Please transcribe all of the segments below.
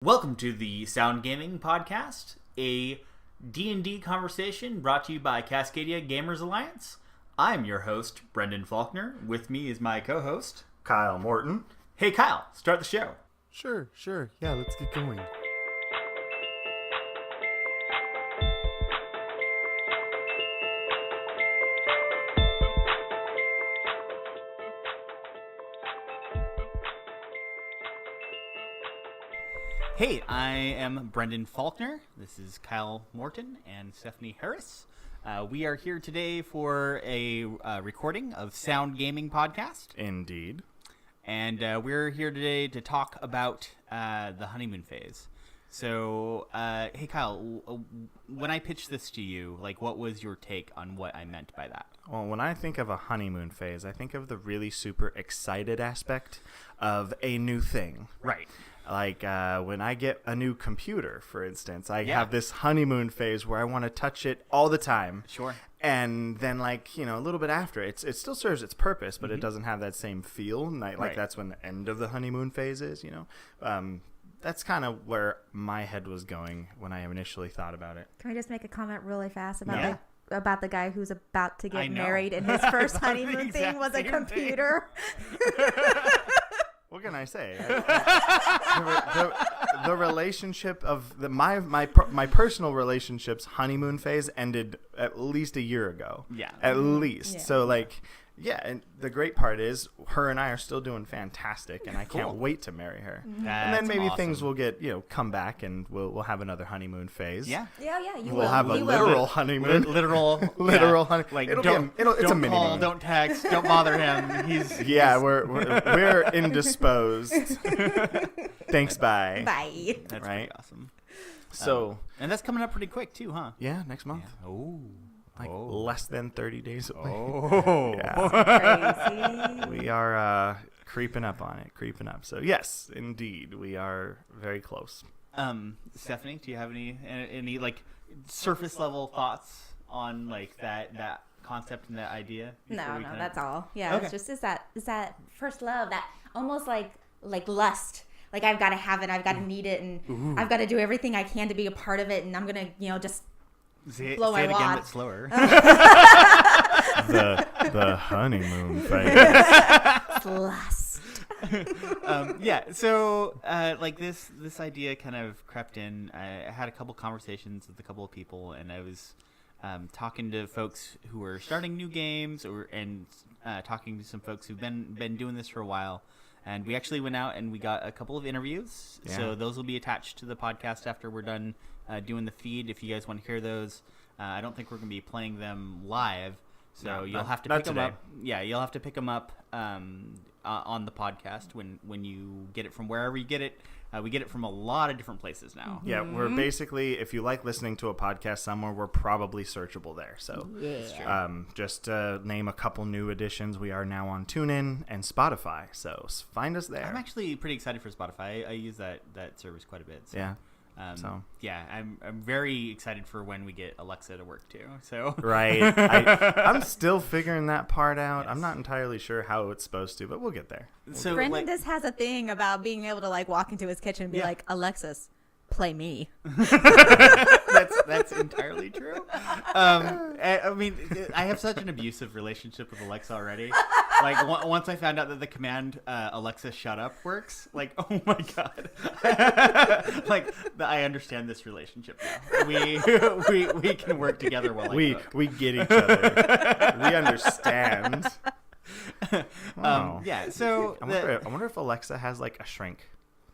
Welcome to the Sound Gaming Podcast, a D&D conversation brought to you by Cascadia Gamers Alliance. I'm your host, Brendon Faulkner. With me is my co-host, Kyle Morton. Hey Kyle, start the show. Sure. Yeah, let's get going. Hey, I am Brendon Faulkner. This is Kyle Morton and Stephanie Harris. We are here today for a recording of Sound Gaming Podcast. Indeed. And we're here today to talk about the honeymoon phase. So, hey Kyle, when I pitched this to you, what was your take on what I meant by that? Well, when I think of a honeymoon phase, I think of the really super excited aspect of a new thing. Right. Like when I get a new computer, for instance, I have this honeymoon phase where I want to touch it all the time. Sure. And then, a little bit after, it still serves its purpose, but it doesn't have that same feel. And that's when the end of the honeymoon phase is, That's kind of where my head was going when I initially thought about it. Can I just make a comment really fast about the guy who's about to get married and his first honeymoon thing was a computer? What can I say? The relationship of my personal relationship's honeymoon phase ended at least a year ago. Yeah. At least. Yeah. So and the great part is her and I are still doing fantastic, and I can't wait to marry her. Mm-hmm. And then maybe awesome. Things will get come back, and we'll have another honeymoon phase. Yeah. Yeah, you We'll will. have a You literal will. honeymoon. Literal honeymoon. It's a mini call, moon. don't text, don't bother him. We're indisposed. Thanks, bye. Bye. That's Right. pretty awesome. So And that's coming up pretty quick too, huh? yeah, next month. Oh. Less than 30 days away. Oh. Yeah. Crazy. We are creeping up on it. So yes, indeed, we are very close. Stephanie, do you have any surface level thoughts on that concept and that idea? No, that's all. Yeah, Okay. it's just is that first love, that almost like lust. Like I've got to have it, I've got to need it, and I've got to do everything I can to be a part of it, and I'm gonna, just Say blow my it again, wad. but slower. The honeymoon phase. lust. So this idea kind of crept in. I had a couple conversations with a couple of people, and I was talking to folks who are starting new games, and talking to some folks who've been doing this for a while. And we actually went out and we got a couple of interviews. Yeah. So those will be attached to the podcast after we're done doing the feed. If you guys want to hear those, I don't think we're going to be playing them live. So you'll have to pick them up. Yeah, you'll have to pick them up on the podcast when you get it from wherever you get it. We get it from a lot of different places now. Yeah, we're basically, if you like listening to a podcast somewhere, we're probably searchable there. So just to name a couple new additions, we are now on TuneIn and Spotify. So find us there. I'm actually pretty excited for Spotify. I use that service quite a bit. So. Yeah. I'm very excited for when we get Alexa to work too. So Right. I'm still figuring that part out. Yes. I'm not entirely sure how it's supposed to, but we'll get there. So Brendon just has a thing about being able to walk into his kitchen and be like, Alexis, play me. that's entirely true. I mean, I have such an abusive relationship with Alexa already. Once I found out that the command Alexa shut up works, oh my god. I understand this relationship now. We can work together while I cook. We get each other. We understand. Wow. Yeah. So I wonder if Alexa has a shrink.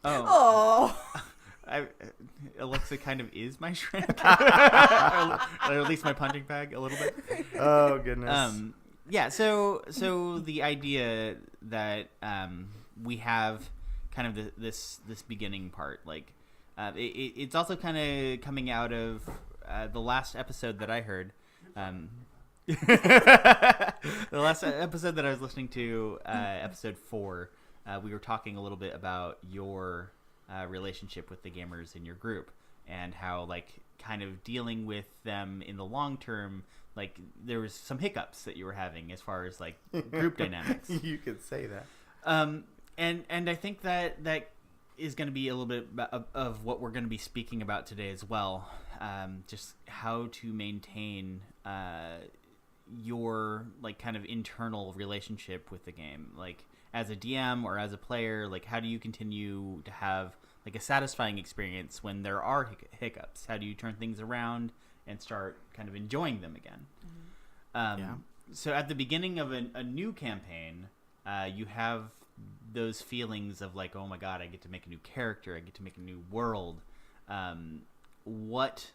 Oh. Alexa kind of is my shrink, or at least my punching bag a little bit. Oh goodness. Yeah. So the idea that we have kind of this beginning part, it's also kind of coming out of the last episode that I heard. The last episode that I was listening to, episode 4, we were talking a little bit about your relationship with the gamers in your group and how kind of dealing with them in the long term, there was some hiccups that you were having as far as group dynamics. You could say that. And I think that is going to be a little bit of what we're going to be speaking about today as well. Just how to maintain your like kind of internal relationship with the game, like as a DM or as a player. Like, how do you continue to have like a satisfying experience when there are hiccups? How do you turn things around and start kind of enjoying them again? So at the beginning of a new campaign, you have those feelings of like, oh my god, I get to make a new character, I get to make a new world. What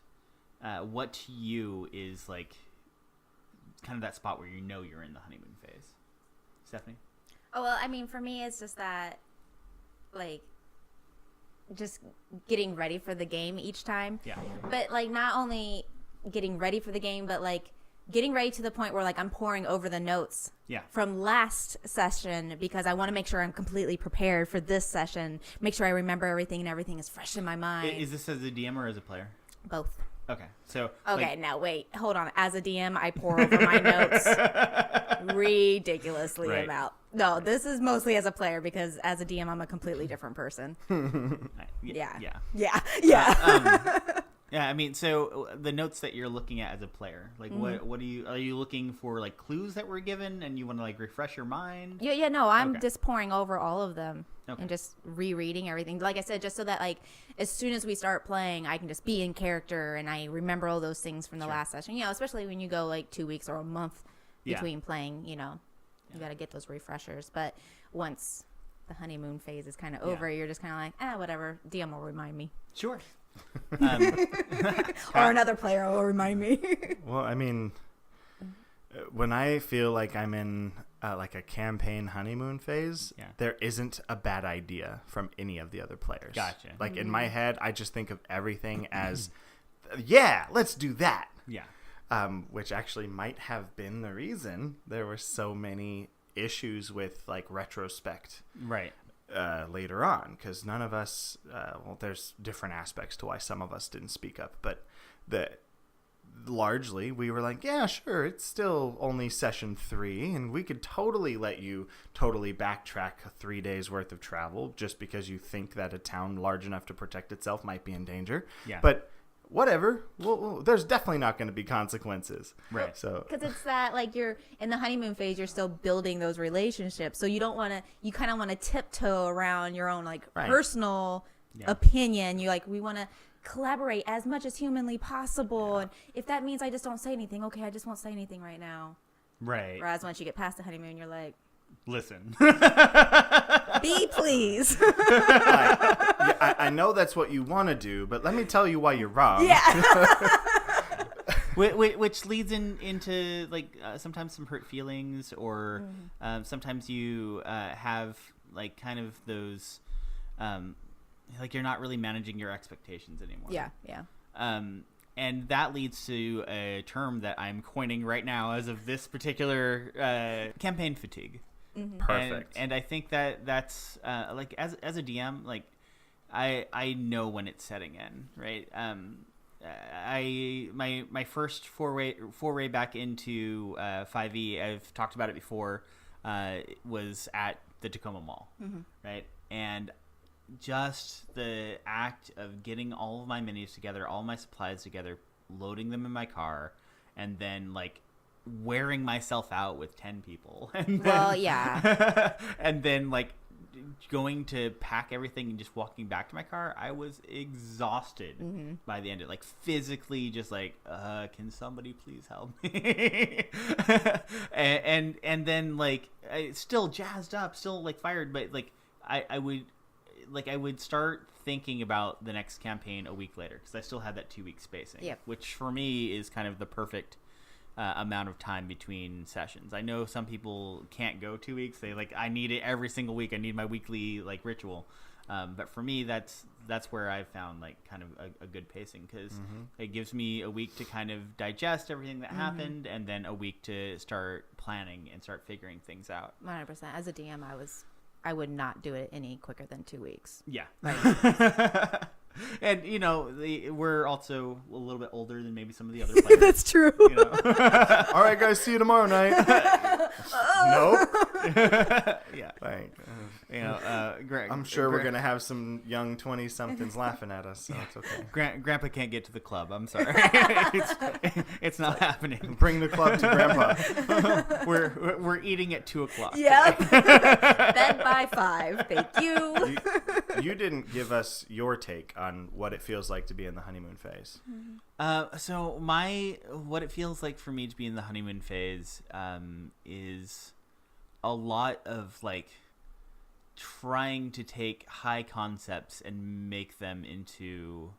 to you is like kind of that spot where you know you're in the honeymoon phase? Stephanie? Oh, well, I mean, for me, it's just that, like, just getting ready for the game each time. Yeah. But, like, not only getting ready for the game, but, like, getting ready to the point where, like, I'm poring over the notes from last session because I want to make sure I'm completely prepared for this session, make sure I remember everything and everything is fresh in my mind. Is this as a DM or as a player? Both. Okay, so... Okay, like... now, wait. Hold on. As a DM, I pour over my notes ridiculously about... No, this is mostly as a player because as a DM, I'm a completely different person. Yeah. Yeah, I mean, so the notes that you're looking at as a player, like what are you looking for, like clues that were given and you want to like refresh your mind? Yeah, no, I'm just pouring over all of them and just rereading everything. Like I said, just so that like as soon as we start playing, I can just be in character and I remember all those things from the last session. You know, especially when you go like 2 weeks or a month between playing, you know, you got to get those refreshers. But once the honeymoon phase is kind of over, you're just kind of like, whatever, DM will remind me. Sure. Or another player will remind me. Well, I mean, when I feel like I'm in like a campaign honeymoon phase, there isn't a bad idea from any of the other players. Gotcha. Like in my head, I just think of everything as, let's do that. Yeah. Which actually might have been the reason there were so many issues with like retrospect. Right. Later on, because none of us, there's different aspects to why some of us didn't speak up, but largely we were like, yeah, sure, it's still only session 3, and we could totally let you totally backtrack 3 days worth of travel just because you think that a town large enough to protect itself might be in danger. Yeah. But whatever, there's definitely not going to be consequences. Right. So because it's that like you're in the honeymoon phase, you're still building those relationships, so you kind of want to tiptoe around your own like personal opinion. We want to collaborate as much as humanly possible, and if that means I just don't say anything, okay, I just won't say anything right now. Right. Whereas once you get past the honeymoon, you're like, listen. be please. I know that's what you want to do, but let me tell you why you're wrong. Yeah. Which leads into like sometimes some hurt feelings, or sometimes you have like kind of those like you're not really managing your expectations anymore. Yeah. And that leads to a term that I'm coining right now as of this particular campaign fatigue. Mm-hmm. Perfect. And I think that like as a DM, like I know when it's setting in, right? My first foray back into 5e, I've talked about it before, was at the Tacoma Mall, right? And just the act of getting all of my minis together, all my supplies together, loading them in my car, and then like wearing myself out with 10 people, and then, and then like going to pack everything and just walking back to my car, I was exhausted by the end of it, like physically just like, can somebody please help me? and then like I still jazzed up, still like fired, but like I would start thinking about the next campaign a week later because I still had that 2 week spacing, which for me is kind of the perfect amount of time between sessions. I know some people can't go 2 weeks. They like, I need it every single week. I need my weekly like ritual. But for me, that's where I've found like kind of a good pacing, because it gives me a week to kind of digest everything that happened, and then a week to start planning and start figuring things out. 100%. As a DM, I would not do it any quicker than 2 weeks. Yeah. And, you know, we're also a little bit older than maybe some of the other players. That's true. You know? All right, guys, see you tomorrow night. Nope. Yeah. Like, I'm sure we're gonna have some young 20-somethings laughing at us, so it's okay. Grandpa can't get to the club. I'm sorry, it's not happening. Bring the club to Grandpa. we're eating at 2:00. Yep. Bed by 5. Thank you. You didn't give us your take on what it feels like to be in the honeymoon phase. So what it feels like for me to be in the honeymoon phase is a lot of like trying to take high concepts and make them into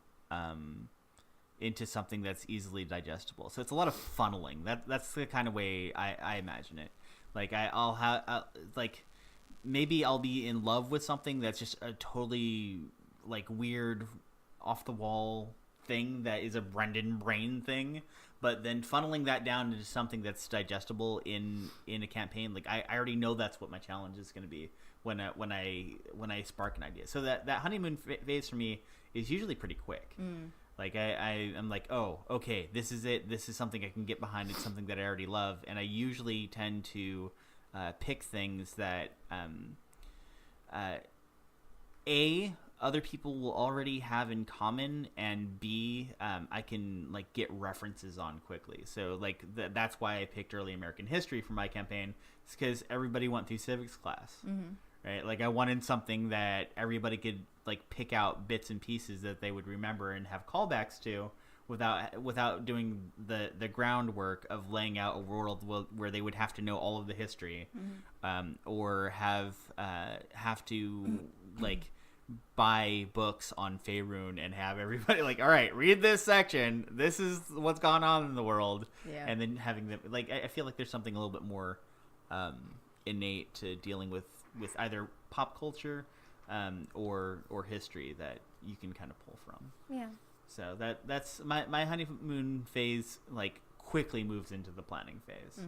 something that's easily digestible. So it's a lot of funneling. That's the kind of way I imagine it. Like I'll have like maybe I'll be in love with something that's just a totally like weird off the wall thing that is a Brendon brain thing, but then funneling that down into something that's digestible in a campaign. Like I already know that's what my challenge is going to be when I spark an idea. So that honeymoon phase for me is usually pretty quick. Like I'm like, oh, okay, this is it. This is something I can get behind. It's something that I already love, and I usually tend to pick things that other people will already have in common, and B, I can like get references on quickly. So like that's why I picked early American history for my campaign. It's because everybody went through civics class, right? Like I wanted something that everybody could like pick out bits and pieces that they would remember and have callbacks to, without doing the groundwork of laying out a world where they would have to know all of the history, or have to like buy books on Faerun and have everybody like, all right, read this section. This is what's gone on in the world, and then having them like, I feel like there's something a little bit more innate to dealing with either pop culture or history that you can kind of pull from. Yeah. So that's my honeymoon phase. Like quickly moves into the planning phase.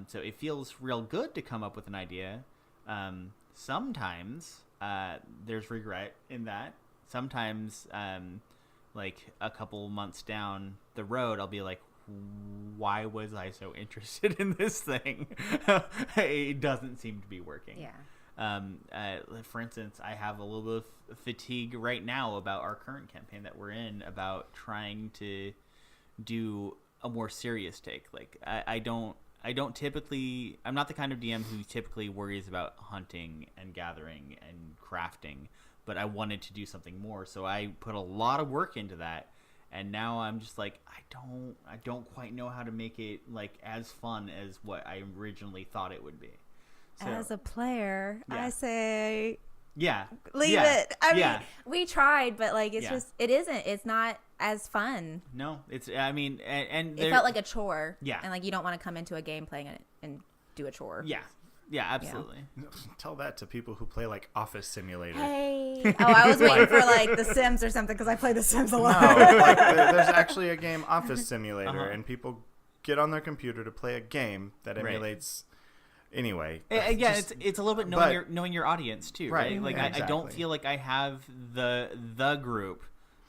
So it feels real good to come up with an idea. Sometimes there's regret in that. Sometimes, like a couple months down the road, I'll be like, why was I so interested in this thing? It doesn't seem to be working. Yeah. For instance, I have a little bit of fatigue right now about our current campaign that we're in, about trying to do a more serious take. Like I'm not the kind of DM who typically worries about hunting and gathering and crafting, but I wanted to do something more, so I put a lot of work into that, and now I'm just like, I don't quite know how to make it like as fun as what I originally thought it would be. So, as a player, I say, leave it. I mean, we tried, but like it's not as fun. No, and it felt like a chore. Yeah, and like you don't want to come into a game playing it and do a chore. Yeah, absolutely. Yeah. Tell that to people who play like Office Simulator. Hey, I was waiting for like The Sims or something, because I play The Sims a lot. No, like, there's actually a game, Office Simulator, and people get on their computer to play a game that emulates. Anyway, it's a little bit knowing your audience too, right? Like exactly. I don't feel like I have the group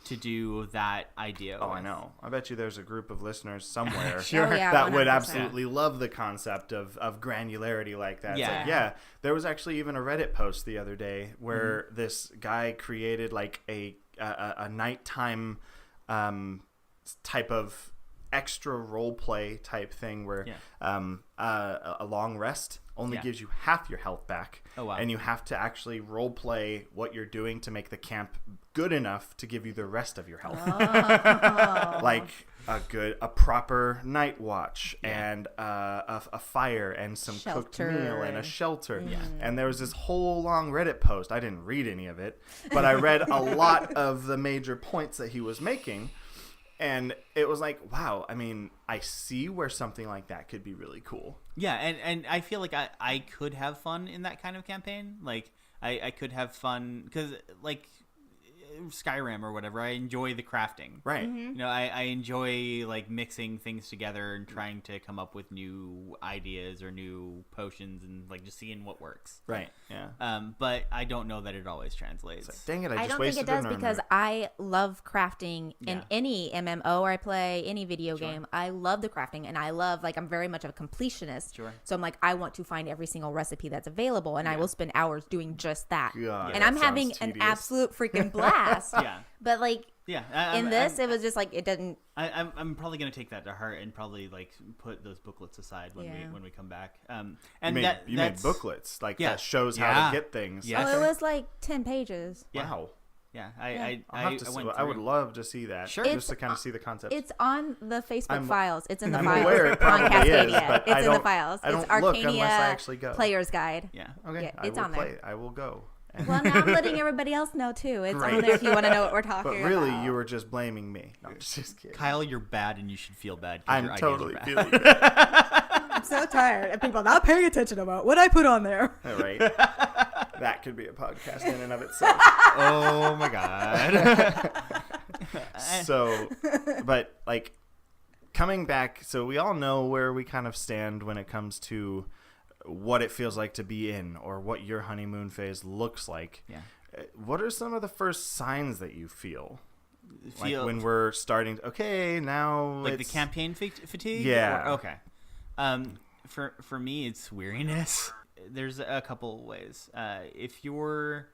to do that idea. Oh, with. I know. I bet you there's a group of listeners somewhere that 100%. Would absolutely love the concept of granularity like that. Yeah. Like, there was actually even a Reddit post the other day where this guy created like a nighttime type of extra role play type thing where a long rest only gives you half your health back. Oh, wow. And you have to actually role play what you're doing to make the camp good enough to give you the rest of your health. Like a proper night watch and a fire and some cooked meal and a shelter. And there was this whole long Reddit post. I didn't read any of it, but I read a lot of the major points that he was making. And it was like, wow, I mean, I see where something like that could be really cool. Yeah, and I feel like I could have fun in that kind of campaign. Like, I could have fun because, like, Skyrim or whatever, I enjoy the crafting. Right. Mm-hmm. You know, I enjoy like mixing things together and trying to come up with new ideas or new potions and like just seeing what works. Right. Yeah. But I don't know that it always translates. It's like, dang it! I I just don't think wasted it does an because ornament. I love crafting in Yeah. any MMO I play, any video game. I love the crafting, and I love, like, I'm very much of a completionist. Sure. So I'm like, I want to find every single recipe that's available, and I will spend hours doing just that. God, and that I'm having sounds an tedious. absolute freaking blast. Yeah. But like Yeah. in this, it was just like it didn't. I'm probably gonna take that to heart and probably like put those booklets aside when Yeah. we come back. And You made booklets like that shows how Yeah. to get things. Yeah. Oh, it was like 10 pages. Yeah. Wow. Yeah, I'll have to see, went I would through. love to see that. Sure. Just It's to kind of see the concept. It's on the Facebook I'm- files. It's in the I'm files aware it on probably is, Cascadia. but It's I in the don't- files. I It's don't look Arcania unless I actually go. Player's Guide. Yeah. Okay. Yeah, I it's will on there. play. I will go. Well, now I'm letting everybody else know too. It's Great. on there if you want to know what we're talking But about. really, you were just blaming me. No, I'm just kidding. Kyle, you're bad, and you should feel bad. 'Cause I'm your ideas totally are bad. feeling it. I'm so tired of people not paying attention about what I put on there. All right. That could be a podcast in and of itself. Oh my god. So, but like coming back, so we all know where we kind of stand when it comes to what it feels like to be in or what your honeymoon phase looks like. Yeah. What are some of the first signs that you feel? Like Feel- when we're starting, okay, now Like the it's- campaign fatigue? Yeah. Or- okay. For me, it's weariness. There's a couple of ways. If you're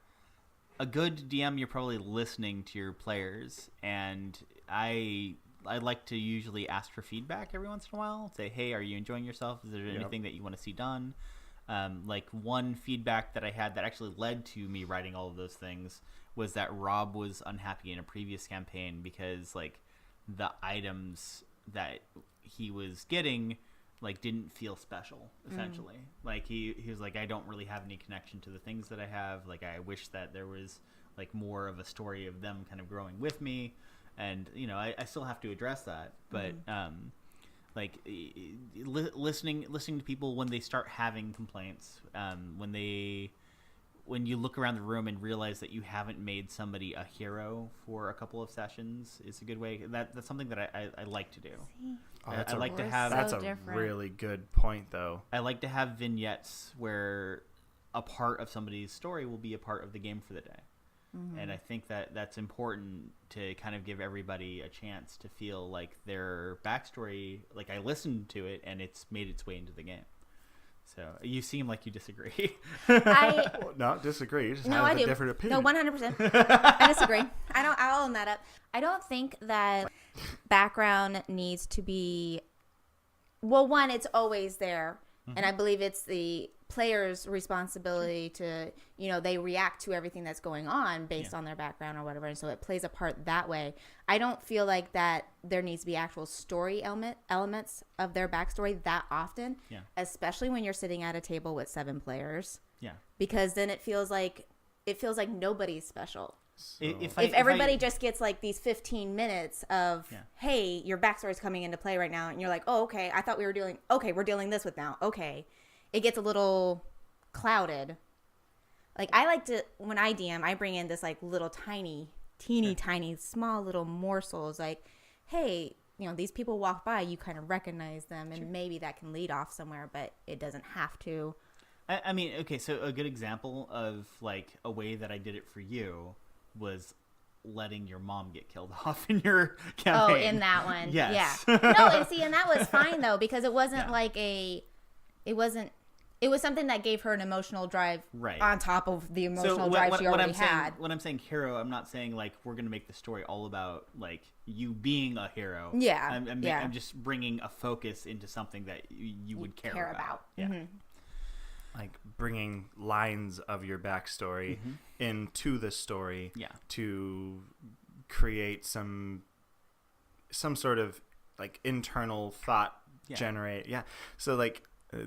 a good DM, you're probably listening to your players, and I like to usually ask for feedback every once in a while. Say, hey, are you enjoying yourself? Is there anything that you want to see done? Like one feedback that I had that actually led to me writing all of those things was that Rob was unhappy in a previous campaign because like the items that he was getting like didn't feel special essentially. Like he was like, I don't really have any connection to the things that I have. Like I wish that there was like more of a story of them kind of growing with me. And you know, I still have to address that, but like listening to people when they start having complaints, when you look around the room and realize that you haven't made somebody a hero for a couple of sessions is a good way. That's something that I like to do. Oh, that's I a- like to We're have. so That's a different. really good point, though. I like to have vignettes where a part of somebody's story will be a part of the game for the day. And I think that that's important to kind of give everybody a chance to feel like their backstory, like I listened to it and it's made its way into the game. So you seem like you disagree. I Well, no, disagree. You just No, have I a do. different opinion. No, 100%. I disagree. I'll own that up. I don't think that background needs to be. Well, one, it's always there, and I believe it's the player's responsibility to, they react to everything that's going on based on their background or whatever, and so it plays a part that way. I don't feel like that there needs to be actual story elements of their backstory that often, especially when you're sitting at a table with 7 players. Yeah. Because then it feels like nobody's special. If Everybody just gets like these 15 minutes of, Yeah. hey, your backstory's coming into play right now, and you're like, oh, okay, I thought we're dealing this with now. Okay. It gets a little clouded. Like I like to, when I DM, I bring in this like little tiny, tiny, small little morsels. Like, hey, these people walk by, you kind of recognize them, and maybe that can lead off somewhere, but it doesn't have to. I mean, okay, so a good example of like a way that I did it for you was letting your mom get killed off in your campaign. Oh, in that one. Yes. Yeah. No, and that was fine though, because it wasn't it was something that gave her an emotional drive Right. on top of the emotional drive she already had. When I'm saying hero, I'm not saying like we're gonna make the story all about like you being a hero. Yeah, I'm just bringing a focus into something that you would care about. Yeah. Mm-hmm. Like bringing lines of your backstory into the story to create some sort of like internal thought generate. Yeah. So like,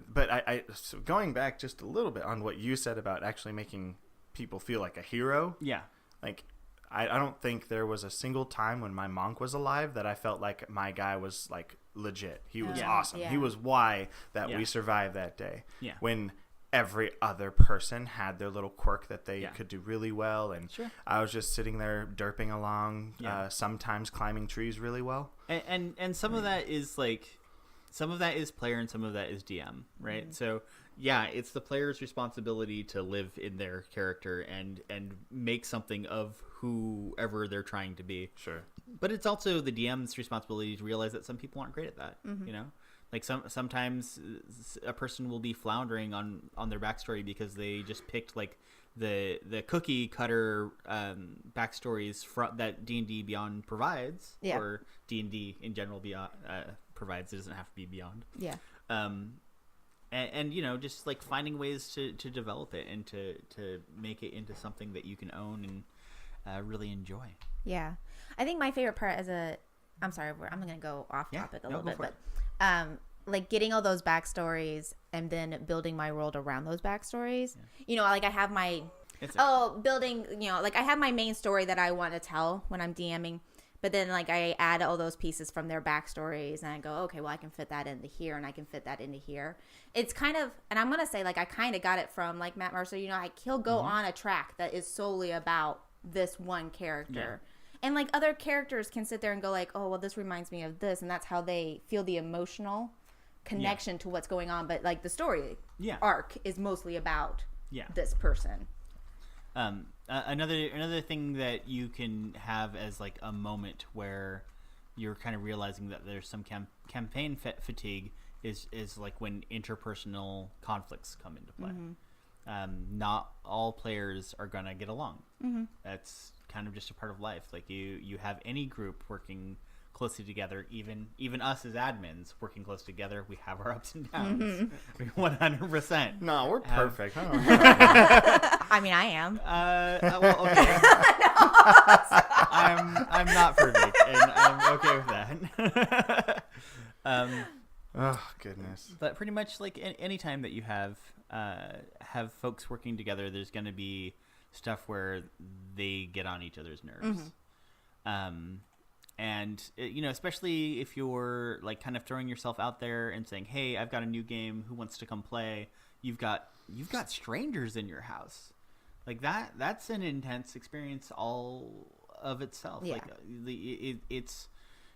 but so going back just a little bit on what you said about actually making people feel like a hero. Yeah. Like, I don't think there was a single time when my monk was alive that I felt like my guy was like legit. He was awesome. Yeah. He was why that Yeah. we survived that day. Yeah. When every other person had their little quirk that they could do really well, and I was just sitting there derping along, sometimes climbing trees really well. And some of that is like, some of that is player and some of that is DM, right? Mm-hmm. So yeah, it's the player's responsibility to live in their character and make something of whoever they're trying to be. Sure. But it's also the DM's responsibility to realize that some people aren't great at that, you know? Like sometimes a person will be floundering on their backstory because they just picked like the cookie cutter backstories that D&D Beyond provides, or D&D in general provides. It doesn't have to be Beyond. Yeah. And you know, just like finding ways to develop it and to make it into something that you can own and really enjoy. Yeah, I think my favorite part I'm sorry, I'm going to go off topic a little bit, but like getting all those backstories and then building my world around those backstories. Yeah. You know, like I have my building. You know, like I have my main story that I want to tell when I'm DMing. But then, like, I add all those pieces from their backstories, and I go, okay, well, I can fit that into here, and I can fit that into here. It's kind of, and I'm going to say, like, I kind of got it from, like, Matt Mercer. You know, he'll go on a track that is solely about this one character. Yeah. And, like, other characters can sit there and go, like, oh, well, this reminds me of this, and that's how they feel the emotional connection to what's going on. But, like, the story arc is mostly about this person. Another thing that you can have as like a moment where you're kind of realizing that there's some campaign fatigue is like when interpersonal conflicts come into play. Mm-hmm. Not all players are gonna get along. Mm-hmm. That's kind of just a part of life. Like you have any group working closely together, even us as admins working close together, we have our ups and downs. 100%. No, we're perfect. I mean, I am. Well, okay. I'm not perfect, and I'm okay with that. Oh goodness! But pretty much, like any time that you have folks working together, there's going to be stuff where they get on each other's nerves. Mm-hmm. And you know, especially if you're like kind of throwing yourself out there and saying, "Hey, I've got a new game. Who wants to come play?" You've got strangers in your house, like that's an intense experience all of itself. Yeah. Like it's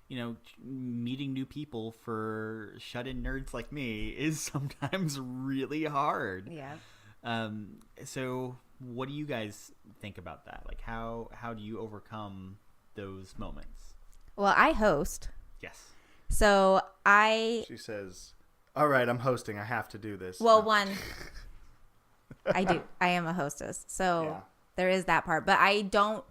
you know, meeting new people for shut-in nerds like me is sometimes really hard. Yeah. So what do you guys think about that? Like how do you overcome those moments? Well, I host. Yes. So She says, all right, I'm hosting. I have to do this. Well, I do. I am a hostess. So there is that part. But I don't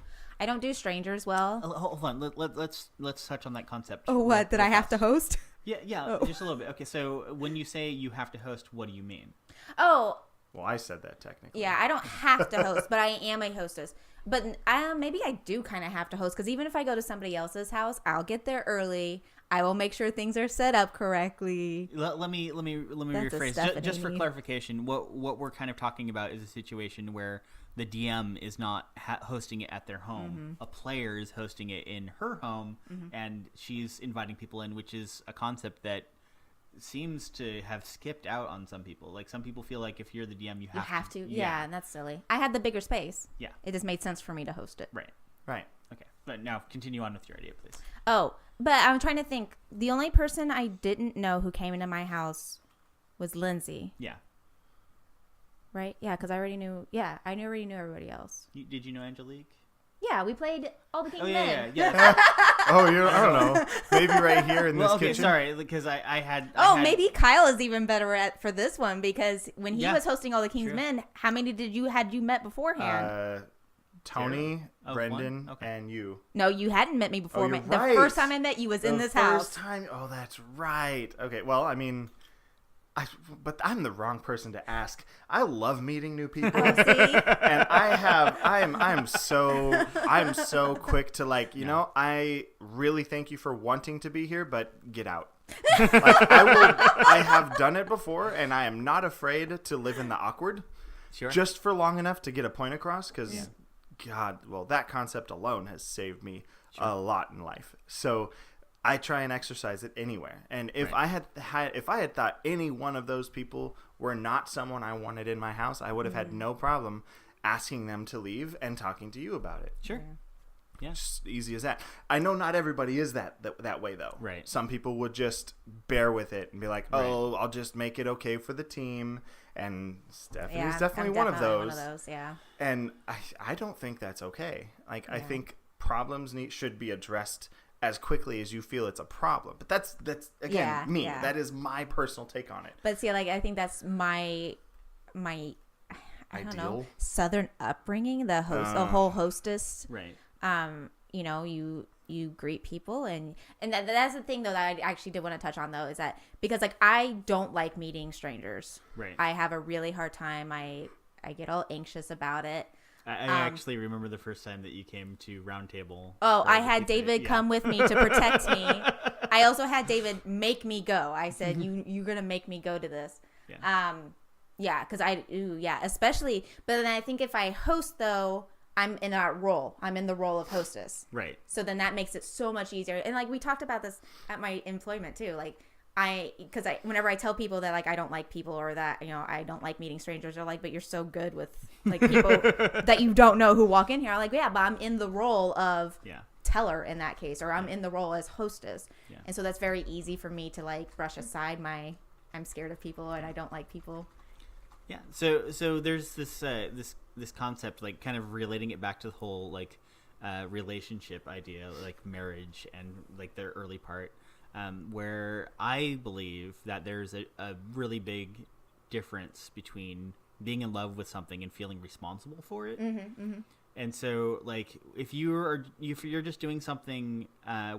do strangers well. Hold on. Let's touch on that concept. Oh, what? Did I have to host? Yeah, just a little bit. Okay, so when you say you have to host, what do you mean? Oh. Well, I said that technically. Yeah, I don't have to host, but I am a hostess. But maybe I do kind of have to host, because even if I go to somebody else's house, I'll get there early. I will make sure things are set up correctly. Let me rephrase. Just for clarification, what we're kind of talking about is a situation where the DM is not hosting it at their home. Mm-hmm. A player is hosting it in her home, and she's inviting people in, which is a concept that seems to have skipped out on some people. Like some people feel like if you're the DM, you have to. Yeah, and that's silly. I had the bigger space. Yeah. It just made sense for me to host it. Right. Okay. But now continue on with your idea, please. Oh, but I'm trying to think. The only person I didn't know who came into my house was Lindsay. Yeah. Right? Yeah, because I already knew. Yeah, I already knew everybody else. Did you know Angelique? Yeah, we played All the King's Men. Yeah. Oh, I don't know. Maybe right here in this kitchen. Sorry, because I had. Maybe Kyle is even better for this one, because when he was hosting All the King's Men, how many had you met beforehand? Tony, Brendon, and you. No, you hadn't met me before. Right. The first time I met you was in this house. Oh, that's right. Okay, well, I mean, but I'm the wrong person to ask. I love meeting new people, and I'm so quick to you know. I really thank you for wanting to be here, but get out. I have done it before, and I am not afraid to live in the awkward, just for long enough to get a point across. Because, God, well, that concept alone has saved me a lot in life. So I try and exercise it anywhere. And if I had thought any one of those people were not someone I wanted in my house, I would have had no problem asking them to leave and talking to you about it. Sure. Yeah. Just easy as that. I know not everybody is that way though. Right. Some people would just bear with it and be like, "Oh, I'll just make it okay for the team." And Stephanie's definitely one of those. Yeah. And I don't think that's okay. Like I think problems should be addressed as quickly as you feel it's a problem. But that's again me. Yeah. That is my personal take on it. But see, like I think that's my I don't know, Southern upbringing, the whole hostess. Right. You know, you greet people and that's the thing though that I actually did want to touch on though, is that because like I don't like meeting strangers. Right. I have a really hard time. I get all anxious about it. I actually remember the first time that you came to Roundtable. Oh, I had David come with me to protect me. I also had David make me go. I said, you're going to make me go to this. Yeah. Because especially, but then I think if I host though, I'm in a role. I'm in the role of hostess. Right. So then that makes it so much easier. And like we talked about this at my employment too. Like whenever I tell people that like I don't like people or that, you know, I don't like meeting strangers, they're like, but you're so good with like people that you don't know who walk in here. I'm like, yeah, but I'm in the role of teller in that case, or I'm in the role as hostess. Yeah. And so that's very easy for me to like brush aside I'm scared of people and I don't like people. Yeah. So there's this concept, like kind of relating it back to the whole like relationship idea, like marriage and like their early part. Where I believe that there's a really big difference between being in love with something and feeling responsible for it. And so, like, if you're just doing something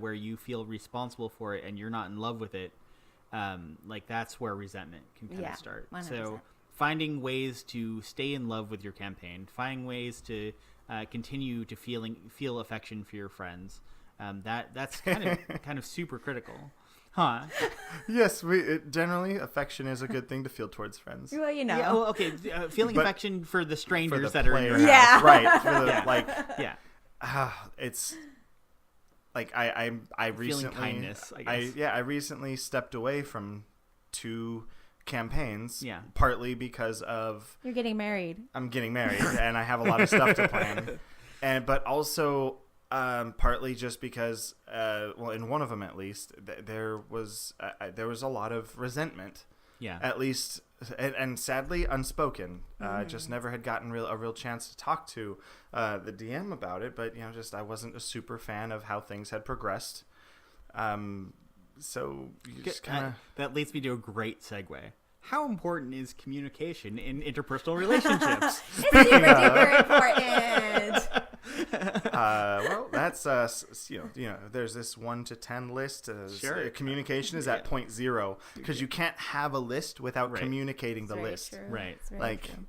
where you feel responsible for it and you're not in love with it, like that's where resentment can kind of start. 100%. So finding ways to stay in love with your campaign, finding ways to continue to feel affection for your friends. That's kind of super critical, huh? Yes, generally affection is a good thing to feel towards friends. Well, you know. Yeah, well, okay, feeling affection for the strangers for the that are in your house. Yeah. Right. For the, it's like I recently feeling kindness. I guess. I recently stepped away from 2 campaigns. Yeah. Partly because of You're getting married. I'm getting married and I have a lot of stuff to plan, but also. Partly just because, in one of them at least, there was a lot of resentment. Yeah. At least, and sadly unspoken. Just never had gotten a real chance to talk to the DM about it. But I wasn't a super fan of how things had progressed. So you just kind of that leads me to a great segue. How important is communication in interpersonal relationships? It's super duper important. Well, that's there's this 1 to 10 list. Sure. Communication is at 0.0 because you can't have a list without communicating the list. True. Right. Like, true.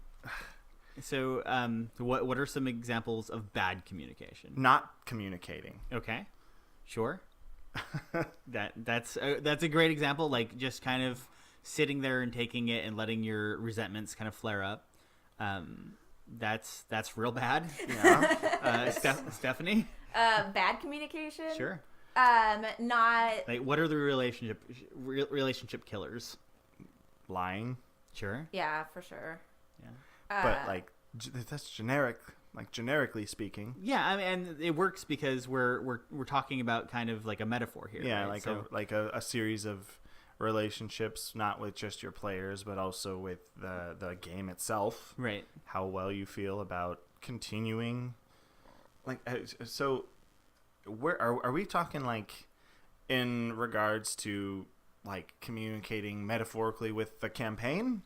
So, what are some examples of bad communication? Not communicating. Okay, sure. that's a great example. Like just kind of sitting there and taking it and letting your resentments kind of flare up. That's real bad. Yeah. Stephanie? Bad communication? Sure. Not like what are the relationship killers? Lying. Sure. Yeah, for sure. Yeah. But like that's generic. Like generically speaking. Yeah, I mean, and it works because we're talking about kind of like a metaphor here. Yeah, right? like a series of relationships, not with just your players, but also with the game itself. Right. How well you feel about continuing. Like, so, where are we talking like in regards to like communicating metaphorically with the campaign?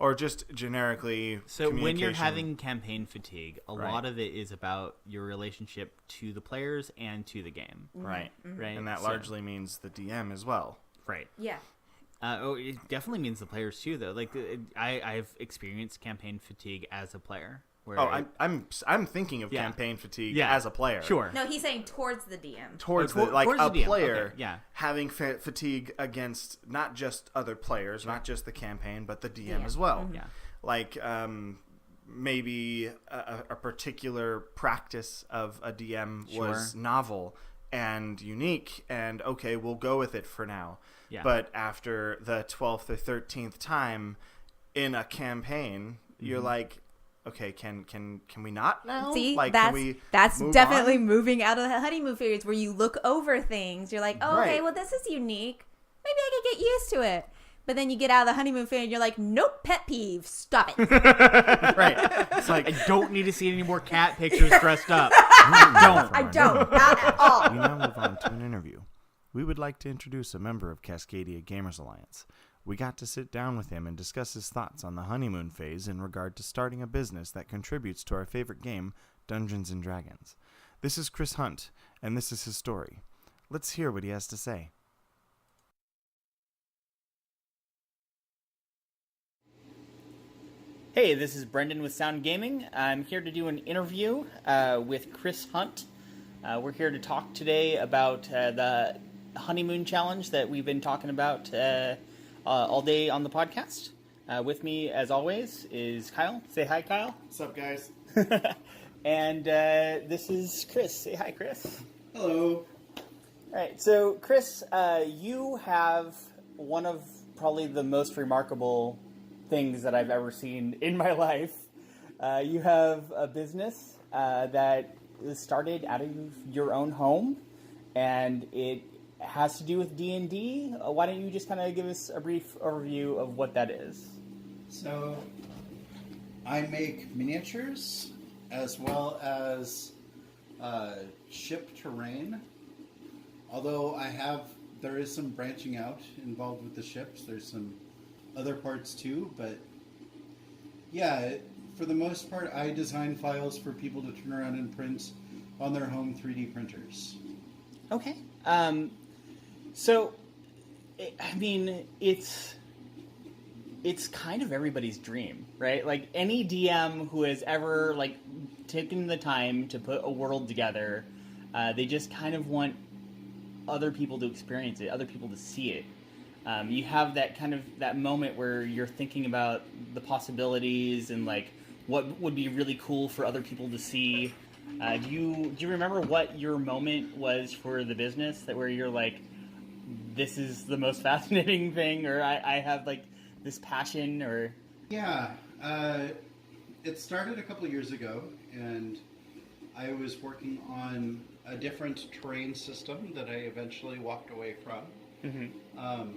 Or just generically. So when you're having campaign fatigue, a lot of it is about your relationship to the players and to the game. Right. Mm-hmm. Right. And that largely means the DM as well. Right. Yeah. It definitely means the players too, though. Like I've experienced campaign fatigue as a player. Where I'm thinking of campaign fatigue as a player. Sure. No, he's saying towards the DM. Towards the player DM. Having fatigue against not just other players, not just the campaign, but the DM as well. Mm-hmm. Yeah. Like maybe a particular practice of a DM was novel and unique, and okay, we'll go with it for now. Yeah. But after the 12th or 13th time in a campaign, you're like, okay, can we not now? See, like, that's move definitely on? moving out of the honeymoon phase where you look over things. You're like, oh, okay, Right. well, this is unique. Maybe I could get used to it. But then you get out of the honeymoon phase and you're like, nope, pet peeve, stop it. Right. It's like, I don't need to see any more cat pictures dressed up. I don't, not at all. We now move on to an interview. We would like to introduce a member of Cascadia Gamers Alliance. We got to sit down with him and discuss his thoughts on the honeymoon phase in regard to starting a business that contributes to our favorite game, Dungeons & Dragons. This is Chris Hunt, and this is his story. Let's hear what he has to say. Hey, this is Brendon with Sound Gaming. I'm here to do an interview with Chris Hunt. We're here to talk today about the honeymoon challenge that we've been talking about all day on the podcast. With me, as always, is Kyle. Say hi, Kyle. What's up, guys? And this is Chris. Say hi, Chris. Hello. All right, so Chris, you have one of probably the most remarkable things that I've ever seen in my life. You have a business that started out of your own home, and it has to do with D&D. Why don't you just kind of give us a brief overview of what that is? So, I make miniatures as well as ship terrain. Although there is some branching out involved with the ships. There's some other parts too, but yeah, for the most part, I design files for people to turn around and print on their home 3D printers. Okay. So, I mean, it's kind of everybody's dream, right? Like, any DM who has ever, like, taken the time to put a world together, they just kind of want other people to experience it, other people to see it. You have that moment where you're thinking about the possibilities and like what would be really cool for other people to see. Do you remember what your moment was for the business where you're like, this is the most fascinating thing, or I have like this passion, or? Yeah, it started a couple of years ago, and I was working on a different terrain system that I eventually walked away from. Mm-hmm.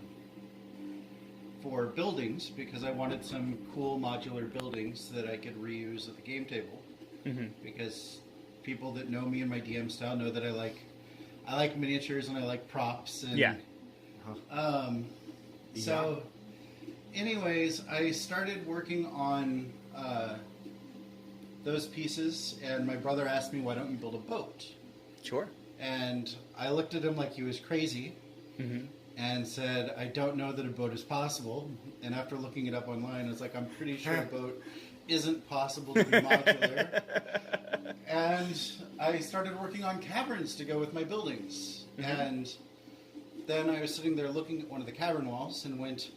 For buildings, because I wanted some cool modular buildings that I could reuse at the game table. Mm-hmm. Because people that know me and my DM style know that I like miniatures and I like props. And, yeah. So, anyways, I started working on those pieces, and my brother asked me, "Why don't you build a boat?" Sure. And I looked at him like he was crazy. Mm-hmm. And said, I don't know that a boat is possible. And after looking it up online, I was like, I'm pretty sure a boat isn't possible to be modular. And I started working on caverns to go with my buildings. Mm-hmm. And then I was sitting there looking at one of the cavern walls and went,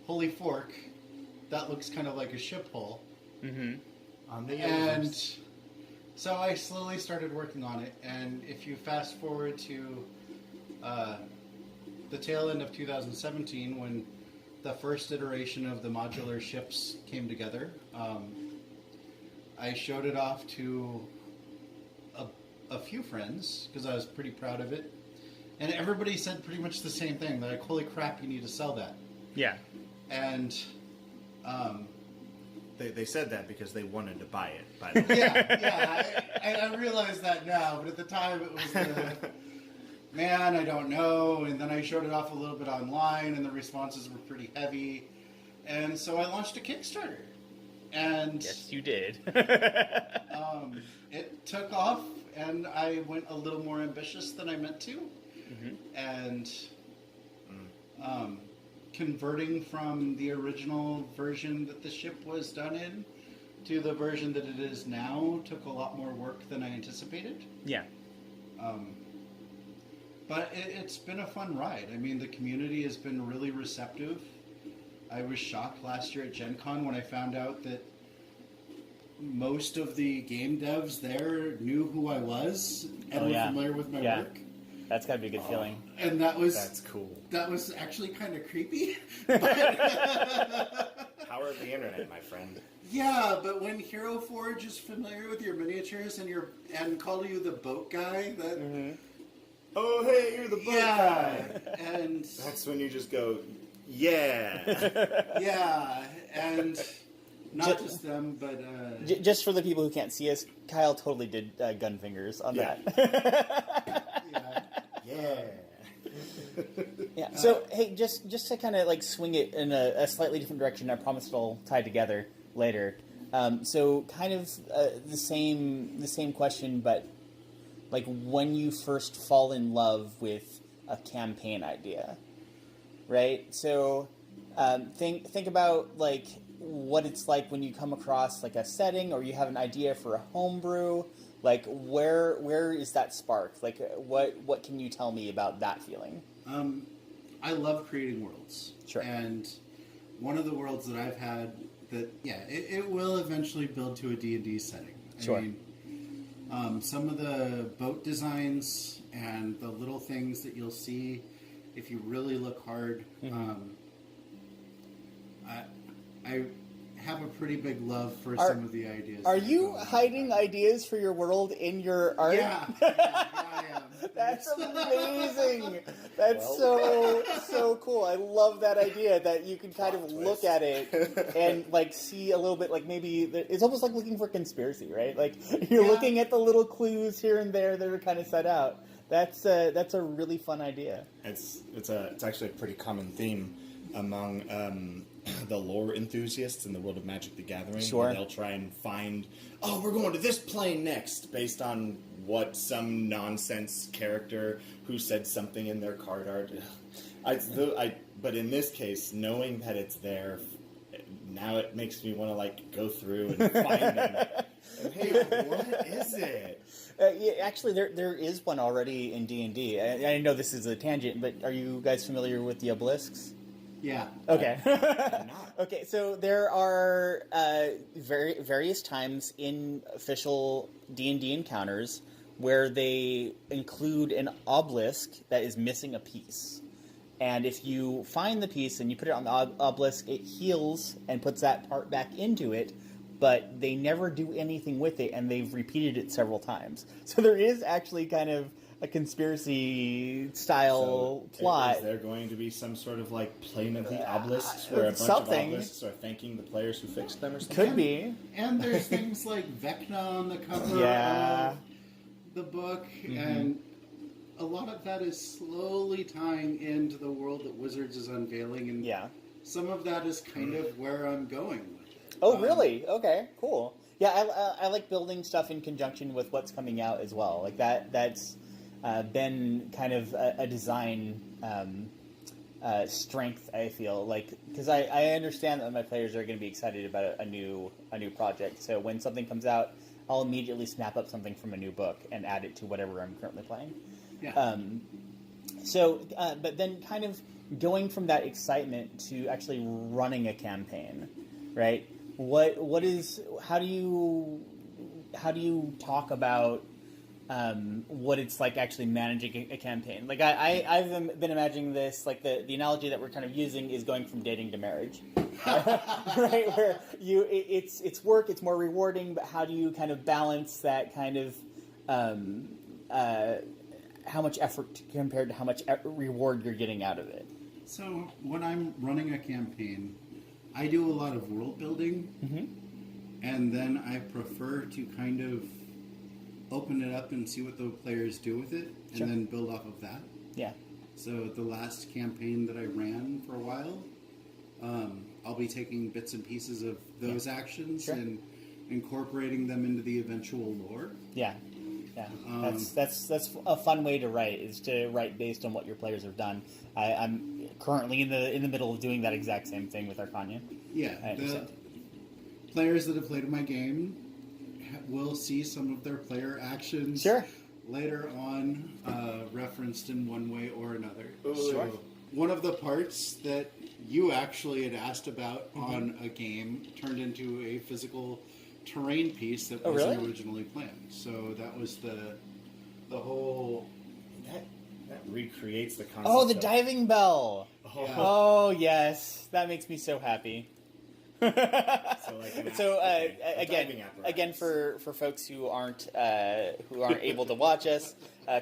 holy fork, that looks kind of like a ship hull. Mm-hmm. And so I slowly started working on it. And if you fast forward to the tail end of 2017, when the first iteration of the modular ships came together, I showed it off to a few friends because I was pretty proud of it, and everybody said pretty much the same thing. They're like, holy crap, you need to sell that. Yeah. And They said that because they wanted to buy it, by the way. Yeah, I realize that now, but at the time it was man, I don't know. And then I showed it off a little bit online, and the responses were pretty heavy. And so I launched a Kickstarter. And yes, you did. It took off, and I went a little more ambitious than I meant to. Mm-hmm. And converting from the original version that the ship was done in to the version that it is now took a lot more work than I anticipated. Yeah. But it's been a fun ride. I mean, the community has been really receptive. I was shocked last year at Gen Con when I found out that most of the game devs there knew who I was and were familiar with my work. That's got to be a good feeling. And that's cool. That was actually kind of creepy. Power of the internet, my friend. Yeah, but when Hero Forge is familiar with your miniatures and call you the boat guy, that Oh, hey, you're the boat guy. And That's when you just go, yeah. yeah, and not just them, but Just for the people who can't see us, Kyle totally did gun fingers on that. Yeah. Yeah. So hey, just to kind of like swing it in a slightly different direction. I promise it'll tie together later. So kind of the same question, but like when you first fall in love with a campaign idea, right? So think about like what it's like when you come across like a setting or you have an idea for a homebrew. Like where is that spark? Like what can you tell me about that feeling? I love creating worlds. Sure. And one of the worlds that I've had that, it will eventually build to a D&D setting. Sure. I mean, some of the boat designs and the little things that you'll see if you really look hard, I have a pretty big love for some of the ideas. Are you hiding ideas for your world in your art? Yeah, I am. That's amazing. That's so cool. I love that idea that you can kind of look at it and like see a little bit like maybe it's almost like looking for conspiracy, right? Like you're looking at the little clues here and there that are kind of set out. That's a really fun idea. It's actually a pretty common theme among the lore enthusiasts in the world of Magic the Gathering. Sure. Where they'll try and find, we're going to this plane next, based on what some nonsense character who said something in their card art. But in this case, knowing that it's there, now it makes me want to like go through and find them. And, hey, what is it? Actually, there is one already in D&D. I know this is a tangent, but are you guys familiar with the obelisks? Yeah. Okay. Okay, so there are various times in official D&D encounters where they include an obelisk that is missing a piece. And if you find the piece and you put it on the obelisk, it heals and puts that part back into it, but they never do anything with it, and they've repeated it several times. So there is actually kind of a conspiracy-style plot. Is there going to be some sort of, like, plane of the obelisks where a bunch of obelisks are thanking the players who fixed them or something? Could be. And there's things like Vecna on the cover of the book, and a lot of that is slowly tying into the world that Wizards is unveiling, and some of that is kind of where I'm going with it. Oh, really? Okay, cool. Yeah, I like building stuff in conjunction with what's coming out as well. Like that's been kind of a design strength, I feel like, because I understand that my players are going to be excited about a new project. So when something comes out, I'll immediately snap up something from a new book and add it to whatever I'm currently playing. Yeah. But then kind of going from that excitement to actually running a campaign, right? How do you talk about what it's like actually managing a campaign? Like I've been imagining this, like the analogy that we're kind of using is going from dating to marriage, right? Where it's work, it's more rewarding, but how do you kind of balance that kind of how much effort compared to how much reward you're getting out of it? So when I'm running a campaign, I do a lot of world building, and then I prefer to kind of open it up and see what the players do with it, and then build off of that. Yeah. So the last campaign that I ran for a while, I'll be taking bits and pieces of those actions and incorporating them into the eventual lore. Yeah. Yeah, that's a fun way to write, is to write based on what your players have done. I'm currently in the middle of doing that exact same thing with Arcania. Yeah, the players that have played my game will see some of their player actions later on referenced in one way or another. So one of the parts that you actually had asked about on a game turned into a physical terrain piece that wasn't originally planned. So that was the whole recreates the concept. Oh, the diving bell. Oh. Yeah. Oh, yes. That makes me so happy. Again, for folks who aren't able to watch us,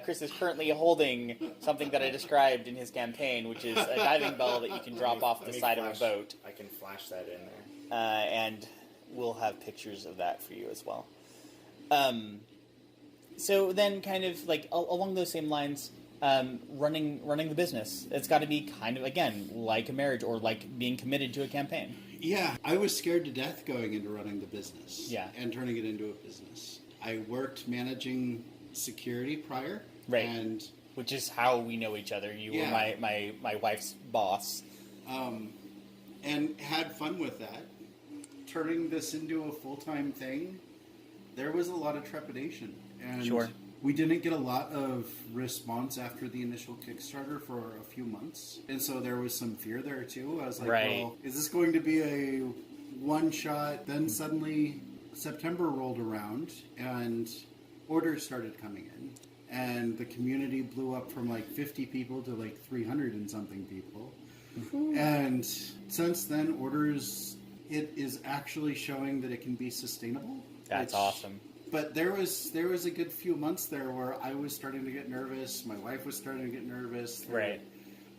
Chris is currently holding something that I described in his campaign, which is a diving bell that you can drop off the side of a boat. I can flash that in there. And we'll have pictures of that for you as well. So then, kind of like along those same lines, running the business. It's got to be kind of, again, like a marriage or like being committed to a campaign. Yeah, I was scared to death going into running the business. Yeah. And turning it into a business. I worked managing security prior. Right. And which is how we know each other. You were my wife's boss. And had fun with that. Turning this into a full-time thing, there was a lot of trepidation. And Sure. we didn't get a lot of response after the initial Kickstarter for a few months. And so there was some fear there too. I was like, Right. well, is this going to be a one-shot? Then suddenly September rolled around and orders started coming in. And the community blew up from like 50 people to like 300 and something people. And since then, it is actually showing that it can be sustainable. That's awesome. But there was a good few months there where I was starting to get nervous. My wife was starting to get nervous. Right.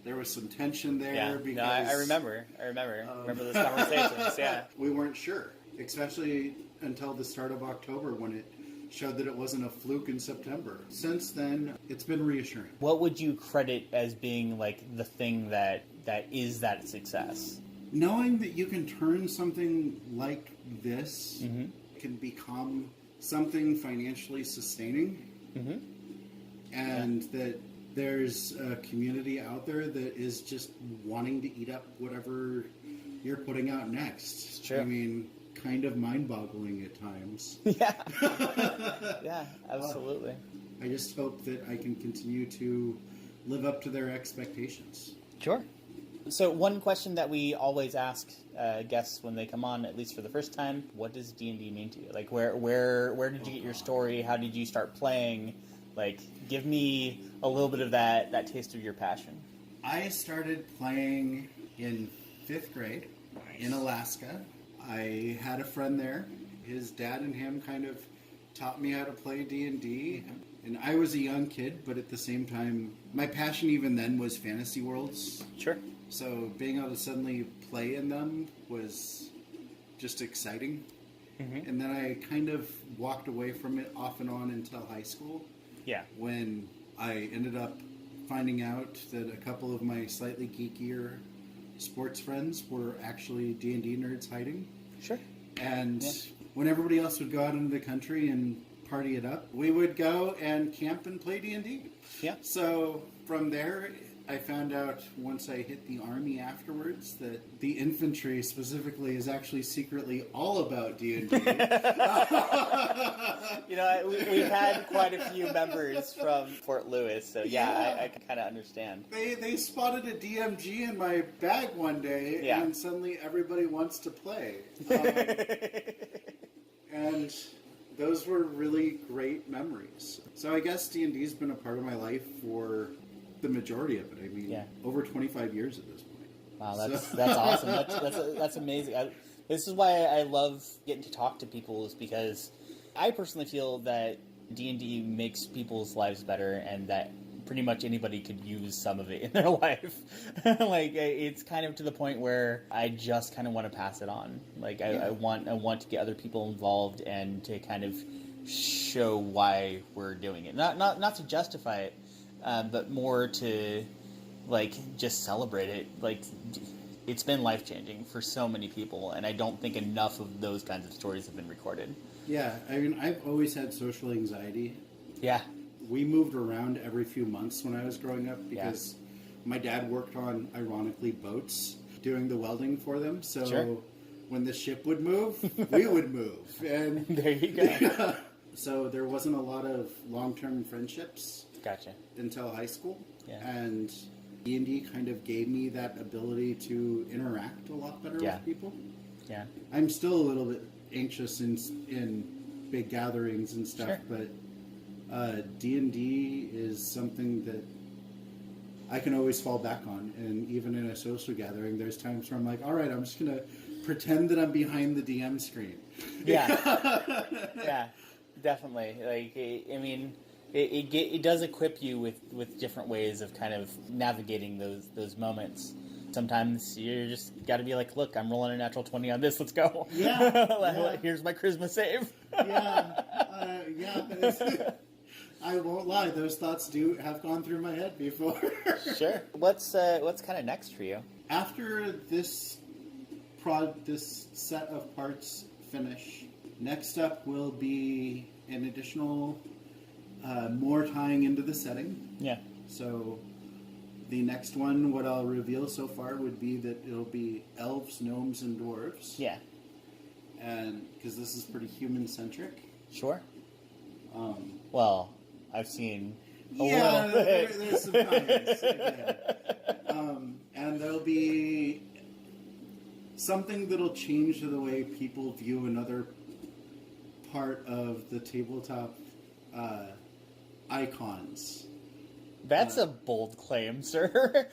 There was some tension there. Yeah. Because, No, I remember. Remember those conversations. Yeah. We weren't sure, especially until the start of October when it showed that it wasn't a fluke in September. Since then, it's been reassuring. What would you credit as being like the thing that is that success? Knowing that you can turn something like this can become something financially sustaining, and that there's a community out there that is just wanting to eat up whatever you're putting out next. It's true. I mean, kind of mind-boggling at times. Yeah. Yeah, absolutely. I just hope that I can continue to live up to their expectations. Sure. So one question that we always ask guests when they come on, at least for the first time, what does D&D mean to you? Like, where did you get your story? How did you start playing? Like, give me a little bit of that taste of your passion. I started playing in 5th grade in Alaska. I had a friend there. His dad and him kind of taught me how to play D&D. And I was a young kid, but at the same time, my passion even then was fantasy worlds. Sure. So being able to suddenly play in them was just exciting. And then I kind of walked away from it off and on until high school. Yeah. When I ended up finding out that a couple of my slightly geekier sports friends were actually D&D nerds hiding. Sure. And when everybody else would go out into the country and party it up, we would go and camp and play D&D. Yeah. So from there, I found out once I hit the Army afterwards that the infantry specifically is actually secretly all about D&D. You know, we've had quite a few members from Fort Lewis, so I can kind of understand. They spotted a DMG in my bag one day, and suddenly everybody wants to play. And those were really great memories. So I guess D&D's been a part of my life for the majority of it. I mean, over 25 years at this point. Wow, that's awesome. That's amazing. This is why I love getting to talk to people, is because I personally feel that D&D makes people's lives better, and that pretty much anybody could use some of it in their life. Like, it's kind of to the point where I just kind of want to pass it on. Like, I want to get other people involved and to kind of show why we're doing it. Not to justify it, but more to, like, just celebrate it. Like, it's been life-changing for so many people, and I don't think enough of those kinds of stories have been recorded. Yeah, I mean, I've always had social anxiety. Yeah. We moved around every few months when I was growing up because my dad worked on, ironically, boats, doing the welding for them. So when the ship would move, we would move. And there you go. So there wasn't a lot of long-term friendships. Gotcha. Until high school. Yeah. And D&D kind of gave me that ability to interact a lot better with people. Yeah. I'm still a little bit anxious in big gatherings and stuff, but D&D is something that I can always fall back on. And even in a social gathering, there's times where I'm like, all right, I'm just going to pretend that I'm behind the DM screen. Yeah. Yeah, definitely. Like, I mean, it does equip you with different ways of kind of navigating those moments. Sometimes you just got to be like, look, I'm rolling a natural 20 on this. Let's go. Yeah. Here's my charisma save. Yeah. I won't lie; those thoughts have gone through my head before. Sure. What's kind of next for you? After this set of parts finish, next up will be an additional more tying into the setting. Yeah. So the next one, what I'll reveal so far, would be that it'll be elves, gnomes, and dwarves. Yeah. And because this is pretty human centric. Sure. Well, I've seen a little bit. There's some comments. And there'll be something that'll change the way people view another part of the tabletop icons. That's a bold claim, sir.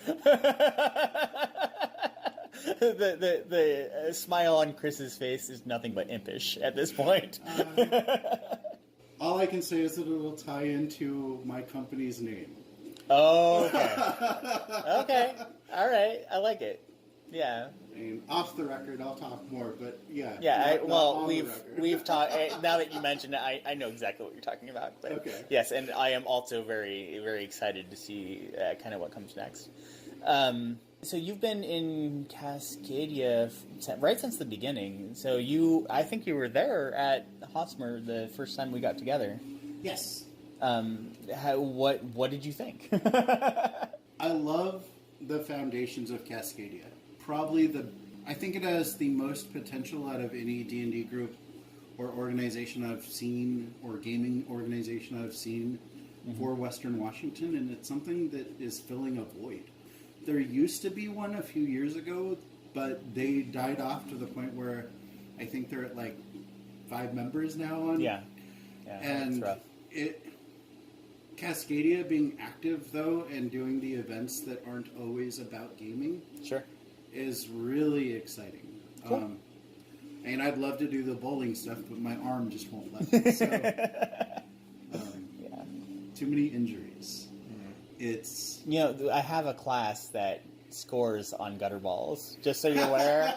The smile on Chris's face is nothing but impish at this point. All I can say is that it'll tie into my company's name. Oh, okay. Okay. All right. I like it. Yeah. I mean, off the record, I'll talk more, but yeah. Yeah. We've talked. Now that you mentioned it, I know exactly what you're talking about. But okay. Yes, and I am also very, very excited to see kind of what comes next. So you've been in Cascadia right since the beginning. So I think you were there at Hosmer the first time we got together. Yes. What did you think? I love the foundations of Cascadia. I think it has the most potential out of any D&D group or organization I've seen, or gaming organization I've seen for Western Washington, and it's something that is filling a void. There used to be one a few years ago, but they died off to the point where I think they're at like 5 members now. Yeah, and that's rough. Cascadia being active though and doing the events that aren't always about gaming, sure, is really exciting. Cool. And I'd love to do the bowling stuff, but my arm just won't let me. So, too many injuries. It's I have a class that scores on gutter balls. Just so you're aware,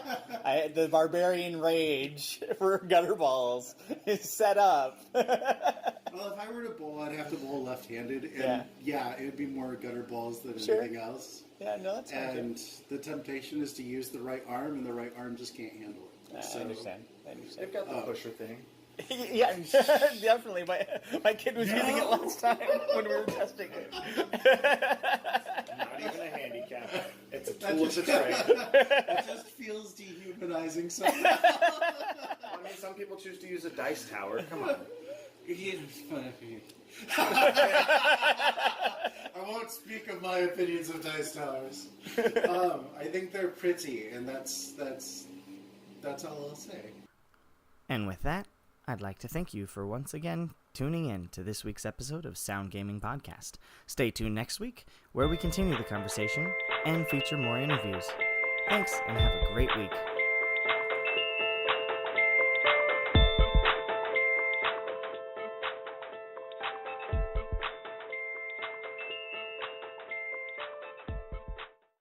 the barbarian rage for gutter balls is set up. Well, if I were to bowl, I'd have to bowl left-handed, and it would be more gutter balls than anything else. Yeah, no, that's fine. And the temptation is to use the right arm, and the right arm just can't handle it. I understand. They've got the pusher thing. Yeah, definitely. My kid was using it last time when we were testing it. Not even a handicap. It's a tool of the trade. It just feels dehumanizing somehow. I mean, some people choose to use a dice tower. Come on. I won't speak of my opinions of dice towers. I think they're pretty, and that's all I'll say. And with that, I'd like to thank you for once again tuning in to this week's episode of Sound Gaming Podcast. Stay tuned next week, where we continue the conversation and feature more interviews. Thanks, and have a great week.